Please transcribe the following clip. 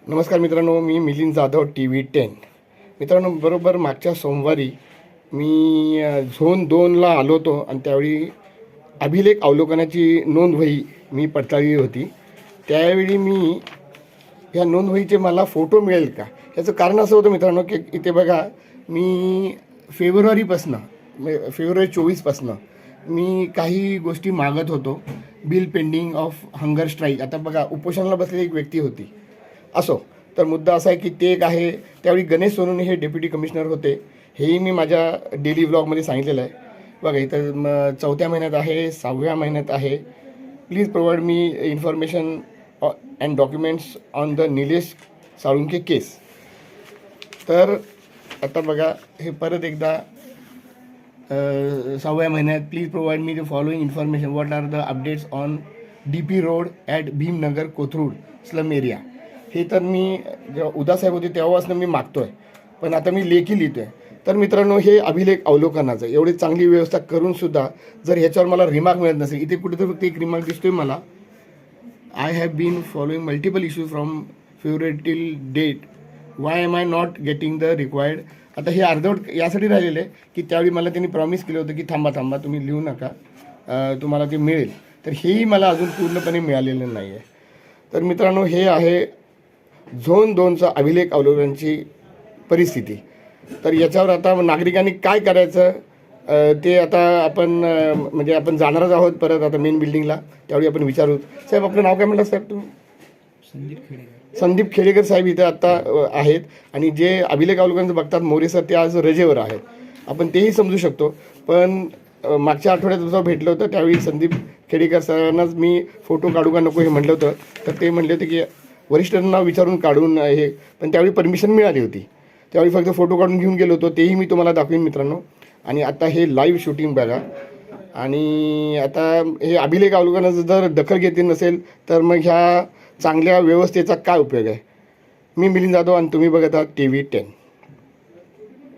नमस्कार मित्रांनो, मी मिलिंद जाधव TV10. मित्रांनो, बरोबर मागच्या सोमवारी मी झोन 2ला आलो होतो आणि त्यावेळी अभिलेख अवलोकनाची नोंदवही मी पडताळली होती. त्यावेळी मी ह्या नोंदवहीचे मला फोटो मिळेल का, याचं कारण असं होतं मित्रांनो की इथे बघा, मी फेब्रुवारी 24पासनं मी काही गोष्टी मागत होतो. Bill pending of hunger strike. आता बघा, उपोषणाला बसलेली एक व्यक्ती होती. असो, तर मुद्दा असा आहे की ते एक आहे. त्यावेळी गणेश सोनवणे हे डेप्युटी कमिशनर होते. हेही मी माझ्या डेली व्लॉगमध्ये सांगितलेलं आहे. बघा, इथं 4थ्या महिन्यात आहे, 6व्या महिन्यात आहे. Please provide me information and documents on the Nilesh Salunkhe case. तर आता बघा, हे परत एकदा 6व्या महिन्यात please provide me the following information. What are the updates on DP road at Bhimnagar Kothrud slum area. हे तर मी जेव्हा उदासाहेब होते तेव्हापासून मी मागतो आहे, पण आता मी लेखी लिहितो आहे. तर मित्रांनो, हे अभिलेख अवलोकनाचं एवढी चांगली व्यवस्था करूनसुद्धा जर ह्याच्यावर मला रिमार्क मिळत नसेल, इथे कुठेतरी फक्त एक रिमार्क दिसतोय मला, I have been following multiple issues from February till date, why am I not getting the required. आता हे अर्धवट यासाठी राहिलेलं आहे की त्यावेळी मला त्यांनी प्रॉमिस केलं होतं की थांबा तुम्ही लिहू नका, तुम्हाला ते मिळेल. तर हेही मला अजून पूर्णपणे मिळालेलं नाही आहे. तर मित्रांनो, हे आहे झोन 2चा अभिलेख अवलोकनाची परिस्थिती. तर याच्यावर आता नागरिकांनी काय करायचं ते आता आपण म्हणजे आपण जाणारच आहोत परत आता मेन बिल्डिंगला. त्यावेळी आपण विचारू. साहेब, आपलं नाव काय म्हटलं साहेब तुम्ही? संदीप खेडेकर साहेब इथे आत्ता आहेत. आणि जे अभिलेख अवलोकनाचं बघतात मोरे सर, ते आज रजेवर आहेत. आपण तेही समजू शकतो. पण मागच्या आठवड्यात जेव्हा भेटलं होतं त्यावेळी संदीप खेडेकर सरांनाच मी फोटो काढू का नको हे म्हटलं होतं. तर ते म्हटले होते की वरिष्ठांना विचारून काढून हे, पण त्यावेळी परमिशन मिळाली होती. त्यावेळी फक्त फोटो काढून घेऊन गेलो होतो. तेही मी तुम्हाला दाखवीन मित्रांनो. आणि आता हे लाईव्ह शूटिंग बघा. आणि आता हे अभिलेख अवलोकनाचं जर दखल घेतली नसेल तर मग ह्या चांगल्या व्यवस्थेचा काय उपयोग आहे? मी मिलिंद जाधव आणि तुम्ही बघत आहात TV10.